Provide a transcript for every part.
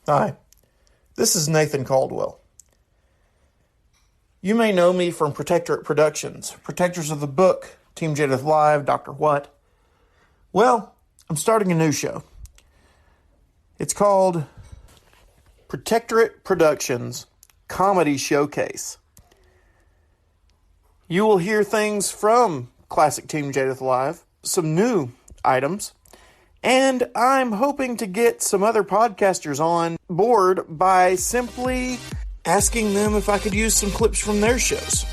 Hi, this is Nathan Caldwell. You may know me from Protectorate Productions, protectors of the book, Team Jedith Live, Dr. What. Well, I'm starting a new show. It's called Protectorate Productions Comedy Showcase. You will hear things from classic Team Jedith Live, some new items, and I'm hoping to get some other podcasters on board by simply asking them if I could use some clips from their shows.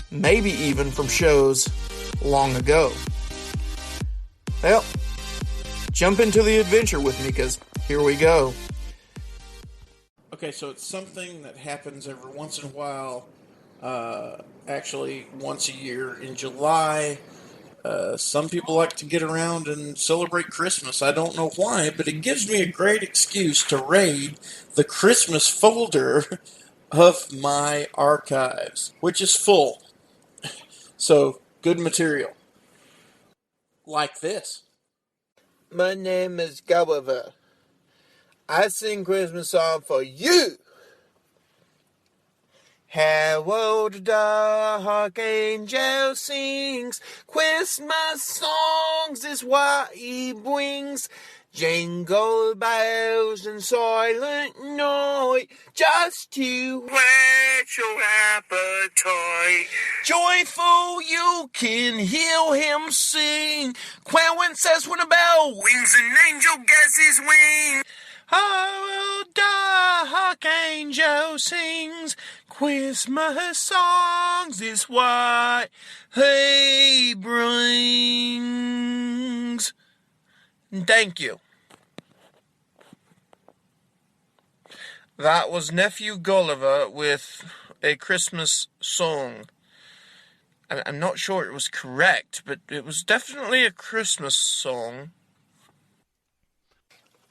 Maybe even from shows long ago. Well, jump into the adventure with me, because here we go. Okay, so it's something that happens every once in a while, actually once a year in July. Some people like to get around and celebrate Christmas. I don't know why, but it gives me a great excuse to raid the Christmas folder of my archives, which is full. So, good material. Like this. My name is Gulliver. I sing Christmas song for you. Harold the Archangel sings Christmas songs is what he brings. Jingle bells and silent night, just to whet your appetite. Joyful you can hear him sing. Quail says when a bell rings, an angel gets his wing. Oh, the archangel sings Christmas songs is what he brings. Thank you. That was Nephew Gulliver with a Christmas song. I'm not sure it was correct, but it was definitely a Christmas song.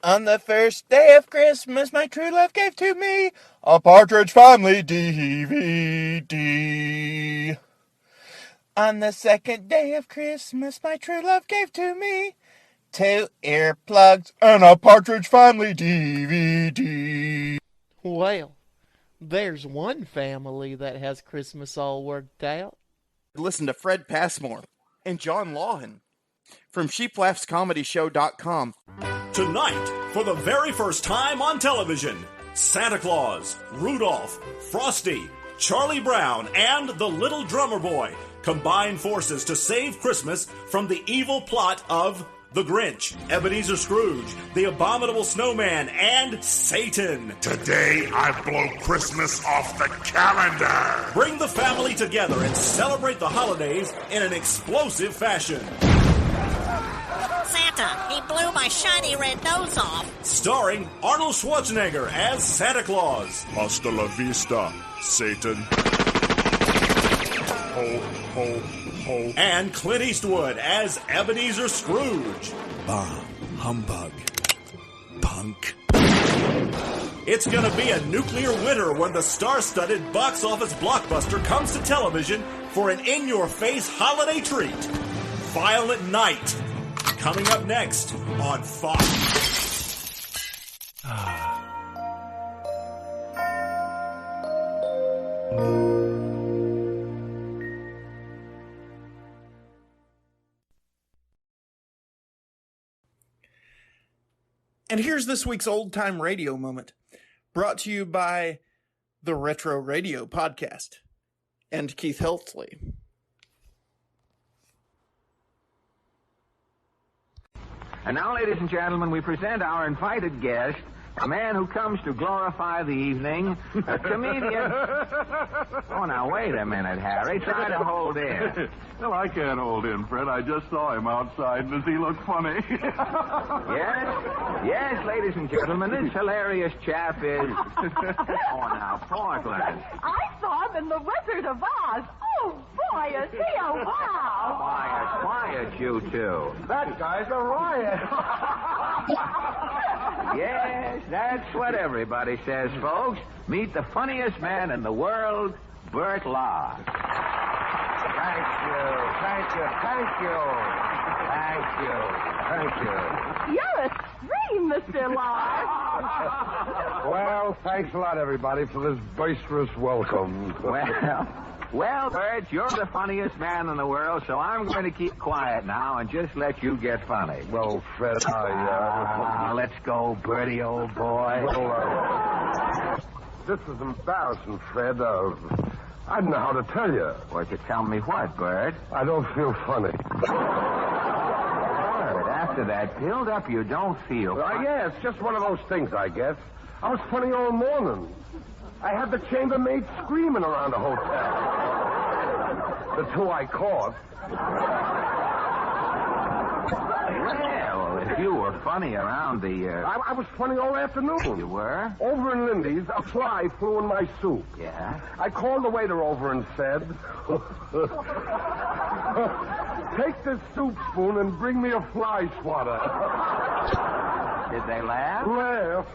On the first day of Christmas, my true love gave to me a Partridge Family DVD. On the second day of Christmas, my true love gave to me 2 earplugs and a Partridge Family DVD. Well, there's one family that has Christmas all worked out. Listen to Fred Passmore and John Lawhan from sheeplaughscomedyshow.com. Tonight, for the very first time on television, Santa Claus, Rudolph, Frosty, Charlie Brown, and the Little Drummer Boy combine forces to save Christmas from the evil plot of The Grinch, Ebenezer Scrooge, The Abominable Snowman, and Satan. Today I blow Christmas off the calendar. Bring the family together and celebrate the holidays in an explosive fashion. Santa, he blew my shiny red nose off. Starring Arnold Schwarzenegger as Santa Claus. Hasta la vista, Satan. Ho, ho, ho. And Clint Eastwood as Ebenezer Scrooge. Bah, humbug, punk. It's gonna be a nuclear winter when the star-studded box office blockbuster comes to television for an in-your-face holiday treat. Violent Night. Coming up next on Fox. And here's this week's Old Time Radio moment, brought to you by the Retro Radio Podcast and Keith Heltley. And now, ladies and gentlemen, we present our invited guest, a man who comes to glorify the evening, a comedian. Oh, now, wait a minute, Harry. Try to hold in. Well, I can't hold in, Fred. I just saw him outside, and does he look funny? Yes, ladies and gentlemen, this hilarious chap is... Oh, now, Portland. I saw him in The Wizard of Oz. Oh, boy, is he a wow. Quiet, you two. That guy's a riot. Yes, that's what everybody says, folks. Meet the funniest man in the world, Bert Law. Thank you. You're a scream, Mr. Lars. Well, thanks a lot, everybody, for this boisterous welcome. Well, Bert, you're the funniest man in the world, so I'm going to keep quiet now and just let you get funny. Well, Fred, let's go, Bertie, old boy. Well, this is embarrassing, Fred. I don't know how to tell you. Well, you tell me what, Bert? I don't feel funny. Bert, after that build-up, you don't feel funny. Yeah, it's just one of those things, I guess. I was funny all morning. I had the chambermaid screaming around the hotel. The two I caught. Well, if you were funny around the... I was funny all afternoon. You were? Over in Lindy's, a fly flew in my soup. Yeah? I called the waiter over and said, take this soup spoon and bring me a fly swatter. Did they laugh? Laugh.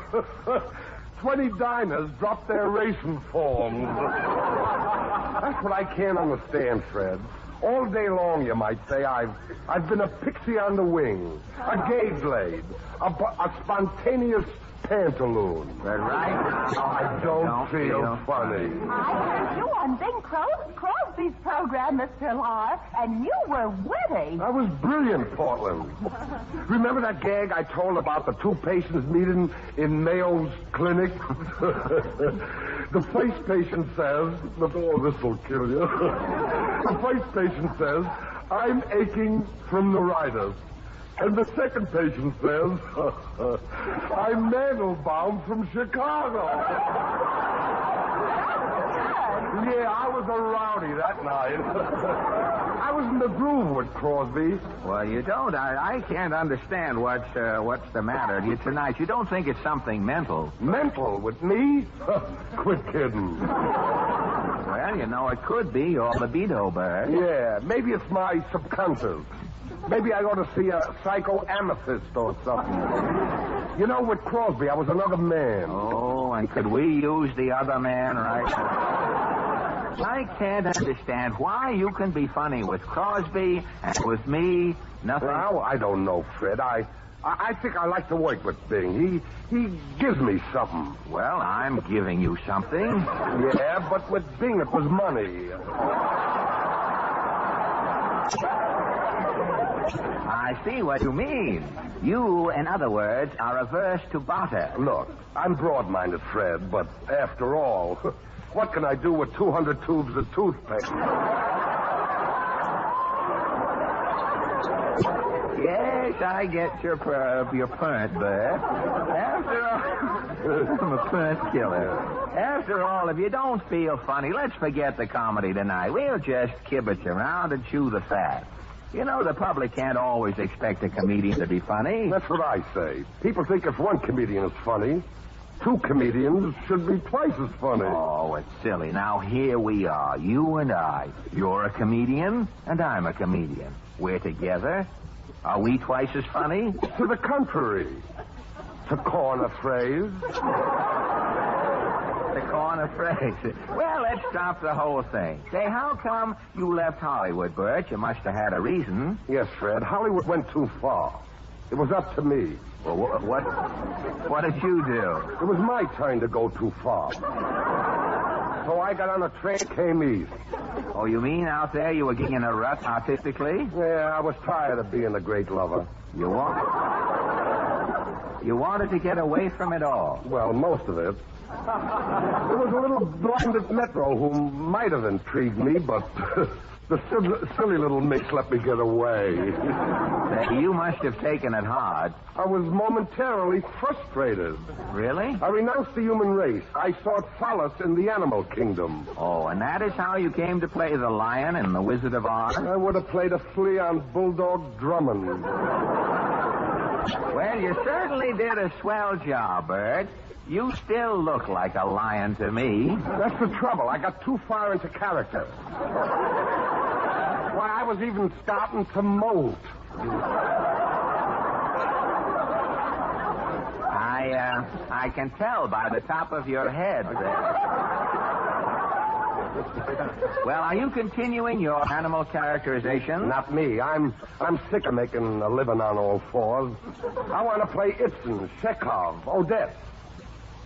20 diners dropped their racing forms. That's what I can't understand, Fred. All day long, you might say, I've been a pixie on the wing, a gay blade, a spontaneous pantaloon. But right now, I don't feel funny. I heard you on Bing Crosby's program, Mr. Lahr, and you were witty. I was brilliant, Portland. Remember that gag I told about the two patients meeting in Mayo's clinic? The first patient says, oh, this will kill you. The first patient says, I'm aching from neuritis. And the second patient says, I'm Mandelbaum from Chicago. Yeah, I was a rowdy that night. I was in the groove with Crosby. Well, you don't. I can't understand what's the matter with you tonight. You don't think it's something mental? Mental? With me? Quit kidding. Well, you know, it could be your libido, Bert. Yeah, maybe it's my subconscious. Maybe I ought to see a psychoanalyst or something. You know, with Crosby, I was another man. Oh, and could we use the other man right now? I can't understand why you can be funny with Crosby and with me, nothing. Well, I don't know, Fred. I think I like to work with Bing. He gives me something. Well, I'm giving you something. Yeah, but with Bing it was money. I see what you mean. You, in other words, are averse to barter. Look, I'm broad-minded, Fred, but after all, what can I do with 200 tubes of toothpaste? Yes, I get your point, Bert. After all, I'm a point killer. After all, if you don't feel funny, let's forget the comedy tonight. We'll just kibitz around and chew the fat. You know, the public can't always expect a comedian to be funny. That's what I say. People think if one comedian is funny, two comedians should be twice as funny. Oh, it's silly. Now, here we are, you and I. You're a comedian, and I'm a comedian. We're together. Are we twice as funny? To the contrary. To coin a phrase. The corner phrase. Well, let's stop the whole thing. Say, how come you left Hollywood, Bert? You must have had a reason. Yes, Fred. Hollywood went too far. It was up to me. Well, what did you do? It was my turn to go too far. So I got on a train and came east. Oh, you mean out there you were getting in a rut artistically? Yeah, I was tired of being a great lover. You wanted to get away from it all? Well, most of it. There was a little blinded Metro who might have intrigued me, but the silly little mix let me get away. You must have taken it hard. I was momentarily frustrated. Really? I renounced the human race. I sought solace in the animal kingdom. Oh, and that is how you came to play the lion in The Wizard of Oz? I would have played a flea on Bulldog Drummond. Well, you certainly did a swell job, Bert. You still look like a lion to me. That's the trouble. I got too far into character. Why, I was even starting to molt. I can tell by the top of your head there. Well, are you continuing your animal characterization? Not me. I'm sick of making a living on all fours. I want to play Ibsen, Chekhov, Odette.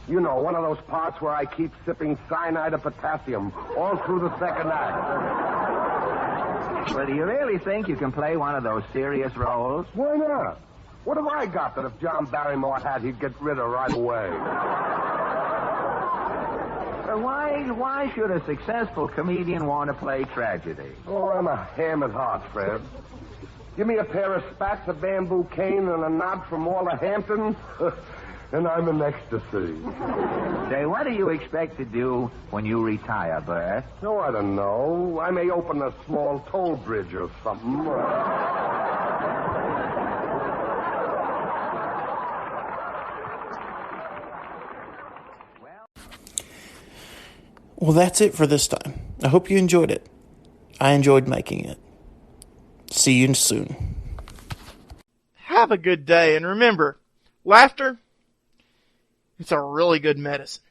You know, one of those parts where I keep sipping cyanide of potassium all through the second act. Well, do you really think you can play one of those serious roles? Why not? What have I got that if John Barrymore had, he'd get rid of right away? Why should a successful comedian want to play tragedy? Oh, I'm a ham at heart, Fred. Give me a pair of spats, a bamboo cane, and a nod from all the Hamptons, and I'm in ecstasy. Say, what do you expect to do when you retire, Bert? Oh, I don't know. I may open a small toll bridge or something. Well, that's it for this time. I hope you enjoyed it. I enjoyed making it. See you soon. Have a good day, and remember, laughter, it's a really good medicine.